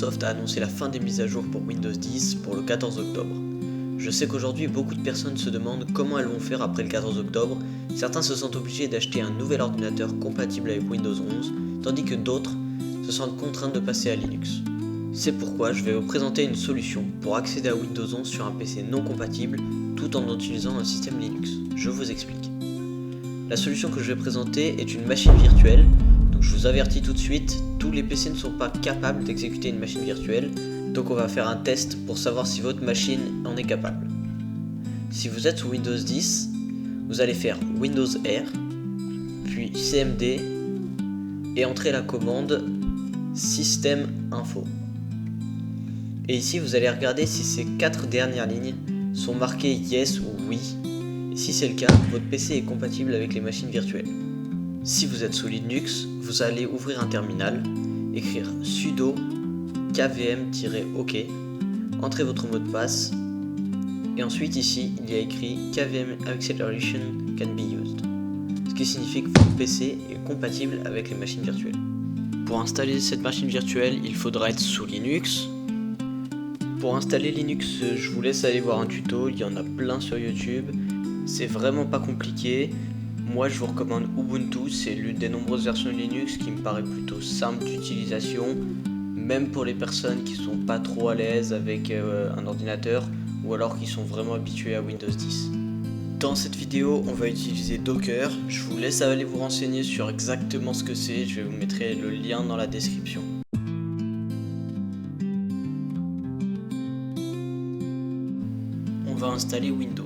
Microsoft a annoncé la fin des mises à jour pour Windows 10 pour le 14 octobre. Je sais qu'aujourd'hui beaucoup de personnes se demandent comment elles vont faire après le 14 octobre. Certains se sentent obligés d'acheter un nouvel ordinateur compatible avec Windows 11, tandis que d'autres se sentent contraints de passer à Linux. C'est pourquoi je vais vous présenter une solution pour accéder à Windows 11 sur un PC non compatible tout en utilisant un système Linux. Je vous explique. La solution que je vais présenter est une machine virtuelle. Donc je vous avertis tout de suite, tous les PC ne sont pas capables d'exécuter une machine virtuelle, donc on va faire un test pour savoir si votre machine en est capable. Si vous êtes sous Windows 10, vous allez faire Windows R, puis CMD, et entrer la commande System Info. Et ici vous allez regarder si ces 4 dernières lignes sont marquées Yes ou Oui, et si c'est le cas, votre PC est compatible avec les machines virtuelles. Si vous êtes sous Linux, vous allez ouvrir un terminal, écrire sudo kvm-ok, entrez votre mot de passe, et ensuite ici il y a écrit kvm acceleration can be used, ce qui signifie que votre PC est compatible avec les machines virtuelles. Pour installer cette machine virtuelle, il faudra être sous Linux. Pour installer Linux, je vous laisse aller voir un tuto, il y en a plein sur YouTube, c'est vraiment pas compliqué. Moi je vous recommande Ubuntu, c'est l'une des nombreuses versions de Linux qui me paraît plutôt simple d'utilisation, même pour les personnes qui sont pas trop à l'aise avec un ordinateur ou alors qui sont vraiment habitués à Windows 10. Dans cette vidéo on va utiliser Docker, je vous laisse aller vous renseigner sur exactement ce que c'est, je vous mettrai le lien dans la description. On va installer Windows.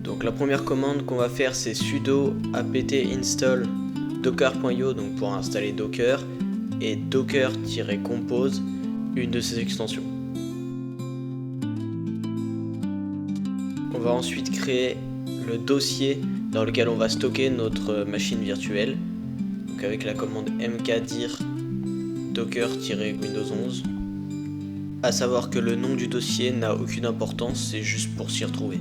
Donc la première commande qu'on va faire c'est sudo apt install docker.io, donc pour installer Docker, et docker-compose, une de ces extensions. On va ensuite créer le dossier dans lequel on va stocker notre machine virtuelle, donc avec la commande mkdir docker-windows 11. A savoir que le nom du dossier n'a aucune importance, c'est juste pour s'y retrouver.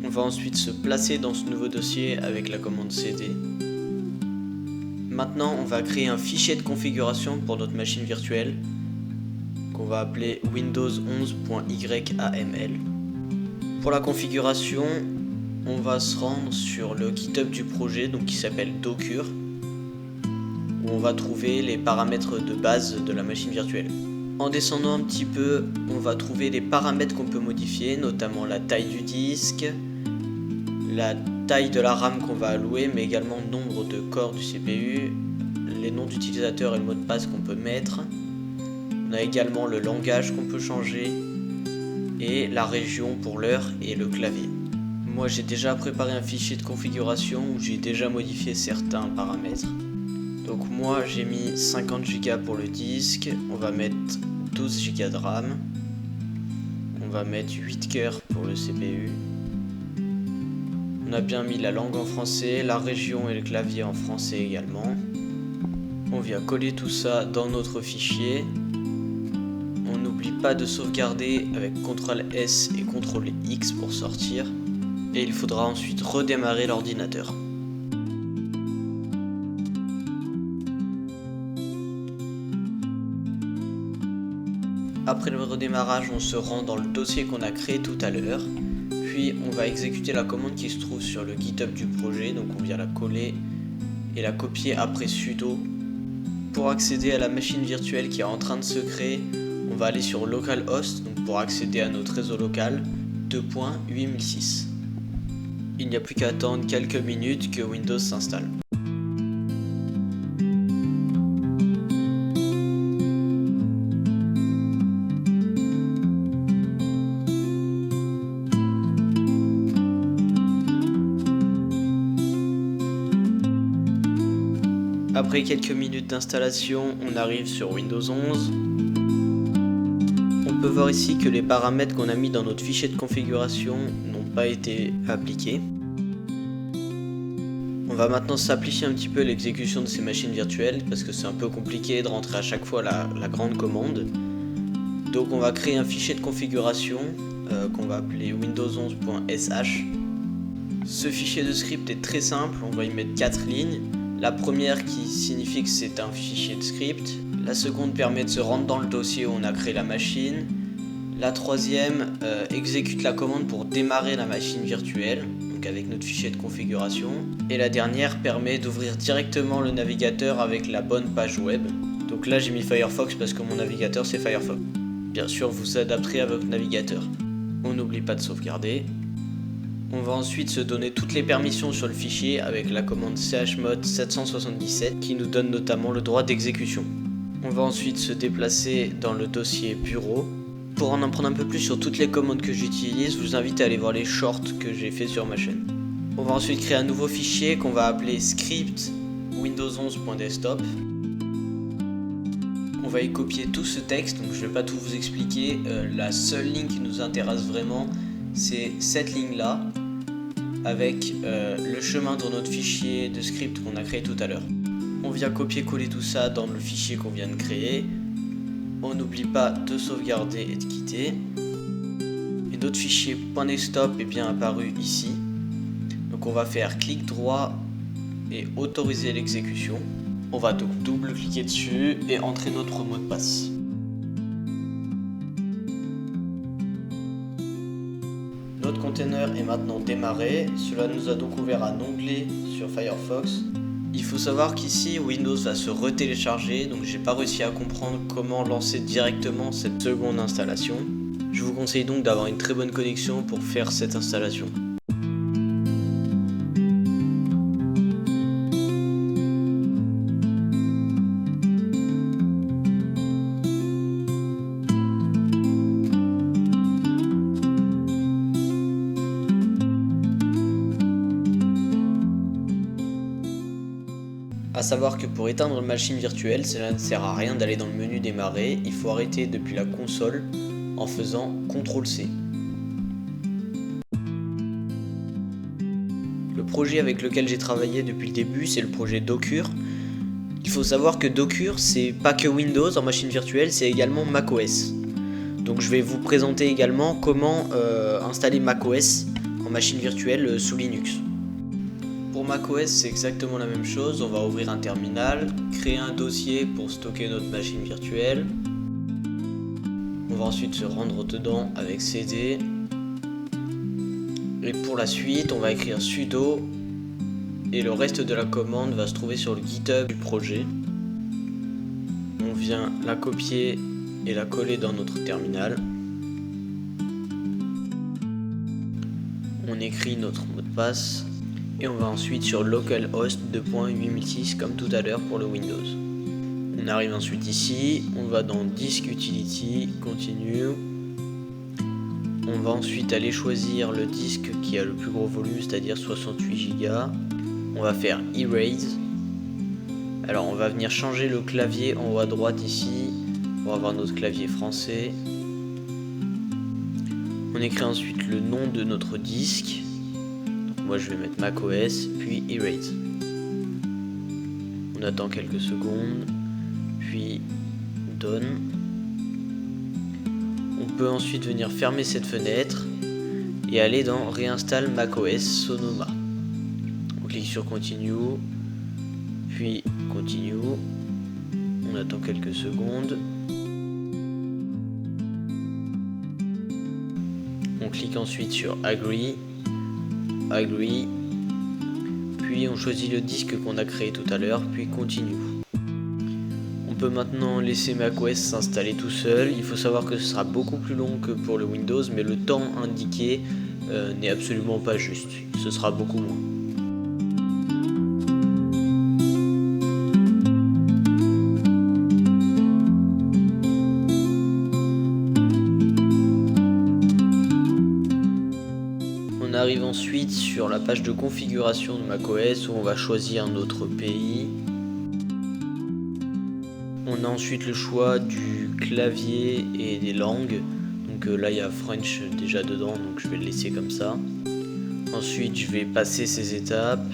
On va ensuite se placer dans ce nouveau dossier avec la commande cd. Maintenant, on va créer un fichier de configuration pour notre machine virtuelle qu'on va appeler windows11.yml. Pour la configuration, on va se rendre sur le GitHub du projet, donc qui s'appelle Docker, où on va trouver les paramètres de base de la machine virtuelle. En descendant un petit peu, on va trouver les paramètres qu'on peut modifier, notamment la taille du disque, la taille de la RAM qu'on va allouer, mais également le nombre de corps du CPU, les noms d'utilisateurs et le mot de passe qu'on peut mettre. On a également le langage qu'on peut changer et la région pour l'heure et le clavier. Moi j'ai déjà préparé un fichier de configuration où j'ai déjà modifié certains paramètres. Donc moi j'ai mis 50 Go pour le disque, on va mettre 12 Go de RAM, on va mettre 8 cœurs pour le CPU. On a bien mis la langue en français, la région et le clavier en français également. On vient coller tout ça dans notre fichier. On n'oublie pas de sauvegarder avec CTRL S et CTRL X pour sortir. Et il faudra ensuite redémarrer l'ordinateur. Après le redémarrage, on se rend dans le dossier qu'on a créé tout à l'heure. Puis on va exécuter la commande qui se trouve sur le GitHub du projet, donc on vient la coller et la copier après sudo. Pour accéder à la machine virtuelle qui est en train de se créer, on va aller sur localhost, donc pour accéder à notre réseau local 2.8006. Il n'y a plus qu'à attendre quelques minutes que Windows s'installe. Après quelques minutes d'installation, on arrive sur Windows 11. On peut voir ici que les paramètres qu'on a mis dans notre fichier de configuration n'ont pas été appliqués. On va maintenant simplifier un petit peu l'exécution de ces machines virtuelles parce que c'est un peu compliqué de rentrer à chaque fois la grande commande. Donc on va créer un fichier de configuration qu'on va appeler windows11.sh. Ce fichier de script est très simple, on va y mettre 4 lignes. La première qui signifie que c'est un fichier de script. La seconde permet de se rendre dans le dossier où on a créé la machine. La troisième exécute la commande pour démarrer la machine virtuelle, donc avec notre fichier de configuration. Et la dernière permet d'ouvrir directement le navigateur avec la bonne page web. Donc là j'ai mis Firefox parce que mon navigateur c'est Firefox. Bien sûr vous adapterez à votre navigateur. On n'oublie pas de sauvegarder. On va ensuite se donner toutes les permissions sur le fichier avec la commande chmod 777 qui nous donne notamment le droit d'exécution. On va ensuite se déplacer dans le dossier bureau. Pour en apprendre un peu plus sur toutes les commandes que j'utilise, je vous invite à aller voir les shorts que j'ai fait sur ma chaîne. On va ensuite créer un nouveau fichier qu'on va appeler script windows11.desktop. On va y copier tout ce texte, donc je ne vais pas tout vous expliquer. La seule ligne qui nous intéresse vraiment, c'est cette ligne là, avec le chemin dans notre fichier de script qu'on a créé tout à l'heure. On vient copier-coller tout ça dans le fichier qu'on vient de créer. On n'oublie pas de sauvegarder et de quitter. Et notre fichier .desktop est bien apparu ici. Donc on va faire clic droit et autoriser l'exécution. On va donc double-cliquer dessus et entrer notre mot de passe. Notre container est maintenant démarré. Cela nous a donc ouvert un onglet sur Firefox. Il faut savoir qu'ici Windows va se retélécharger, donc j'ai pas réussi à comprendre comment lancer directement cette seconde installation. Je vous conseille donc d'avoir une très bonne connexion pour faire cette installation. A savoir que pour éteindre une machine virtuelle, cela ne sert à rien d'aller dans le menu démarrer, il faut arrêter depuis la console en faisant CTRL-C. Le projet avec lequel j'ai travaillé depuis le début, c'est le projet Docker. Il faut savoir que Docker, c'est pas que Windows en machine virtuelle, c'est également macOS. Donc je vais vous présenter également comment installer macOS en machine virtuelle sous Linux. Pour macOS, c'est exactement la même chose. On va ouvrir un terminal, créer un dossier pour stocker notre machine virtuelle. On va ensuite se rendre dedans avec cd. Et pour la suite, on va écrire sudo et le reste de la commande va se trouver sur le GitHub du projet. On vient la copier et la coller dans notre terminal. On écrit notre mot de passe. Et on va ensuite sur localhost 2.8006 comme tout à l'heure pour le Windows. On arrive ensuite ici, on va dans Disk Utility, Continue. On va ensuite aller choisir le disque qui a le plus gros volume, c'est-à-dire 68 Go. On va faire Erase. Alors on va venir changer le clavier en haut à droite ici pour avoir notre clavier français. On écrit ensuite le nom de notre disque. Moi je vais mettre macOS, puis Erase. On attend quelques secondes, puis Done. On peut ensuite venir fermer cette fenêtre et aller dans Réinstalle macOS Sonoma. On clique sur Continue, puis Continue. On attend quelques secondes. On clique ensuite sur Agree. Agree, puis on choisit le disque qu'on a créé tout à l'heure, puis Continue. On peut maintenant laisser macOS s'installer tout seul. Il faut savoir que ce sera beaucoup plus long que pour le Windows, mais le temps indiqué n'est absolument pas juste. Ce sera beaucoup moins. On arrive ensuite sur la page de configuration de macOS où on va choisir notre pays. On a ensuite le choix du clavier et des langues. Donc là il y a French déjà dedans, donc je vais le laisser comme ça. Ensuite je vais passer ces étapes.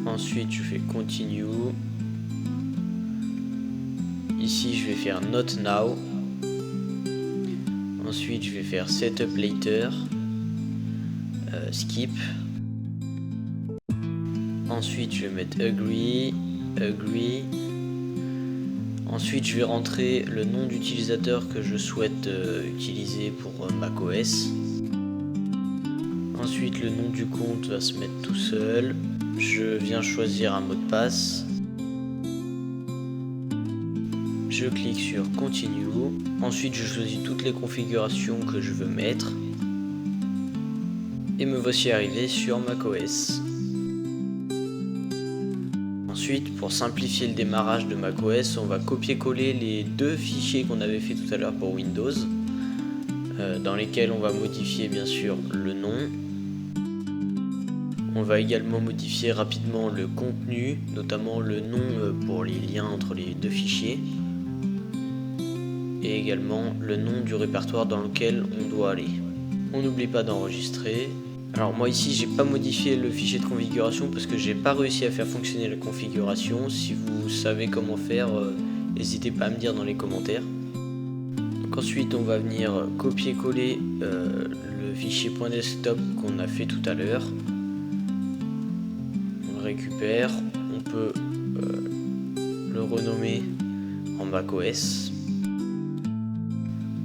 Ensuite je fais Continue. Ici je vais faire Not Now. Ensuite je vais faire Setup Later. Skip. Ensuite je vais mettre agree. Ensuite je vais rentrer le nom d'utilisateur que je souhaite utiliser pour macOS. Ensuite le nom du compte va se mettre tout seul. Je viens choisir un mot de passe. Je clique sur continue. Ensuite je choisis toutes les configurations que je veux mettre. Et me voici arrivé sur macOS. Ensuite, pour simplifier le démarrage de macOS, on va copier-coller les deux fichiers qu'on avait fait tout à l'heure pour Windows, dans lesquels on va modifier bien sûr le nom. On va également modifier rapidement le contenu, notamment le nom pour les liens entre les deux fichiers, et également le nom du répertoire dans lequel on doit aller. On n'oublie pas d'enregistrer. Alors moi ici j'ai pas modifié le fichier de configuration parce que j'ai pas réussi à faire fonctionner la configuration. Si vous savez comment faire, n'hésitez pas à me dire dans les commentaires. Donc ensuite on va venir copier-coller le fichier .desktop qu'on a fait tout à l'heure. On le récupère, on peut le renommer en macOS.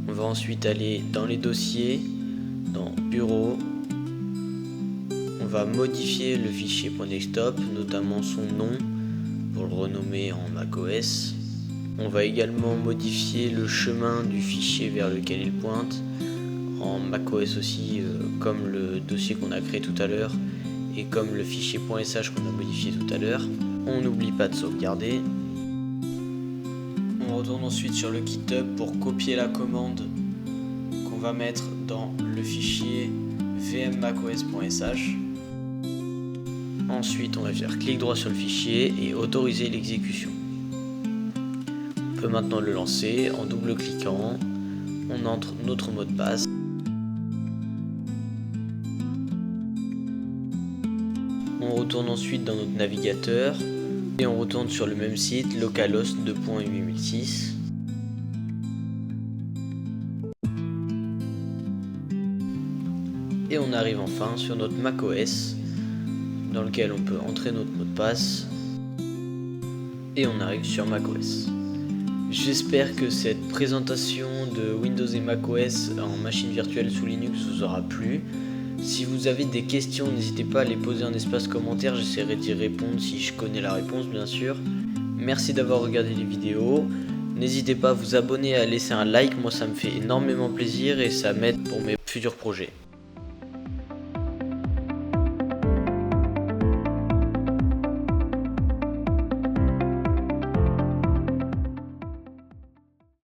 On va ensuite aller dans les dossiers, dans Bureau. On va modifier le fichier .desktop, notamment son nom, pour le renommer en macOS. On va également modifier le chemin du fichier vers lequel il pointe, en macOS aussi, comme le dossier qu'on a créé tout à l'heure, et comme le fichier .sh qu'on a modifié tout à l'heure. On n'oublie pas de sauvegarder. On retourne ensuite sur le GitHub pour copier la commande qu'on va mettre dans le fichier vmmacos.sh. Ensuite, on va faire clic droit sur le fichier et autoriser l'exécution. On peut maintenant le lancer en double-cliquant. On entre notre mot de passe. On retourne ensuite dans notre navigateur et on retourne sur le même site, localhost 2.8006. Et on arrive enfin sur notre macOS, dans lequel on peut entrer notre mot de passe, et on arrive sur macOS. J'espère que cette présentation de Windows et macOS en machine virtuelle sous Linux vous aura plu. Si vous avez des questions, n'hésitez pas à les poser en espace commentaire, j'essaierai d'y répondre si je connais la réponse bien sûr. Merci d'avoir regardé les vidéos. N'hésitez pas à vous abonner, à laisser un like, moi ça me fait énormément plaisir et ça m'aide pour mes futurs projets.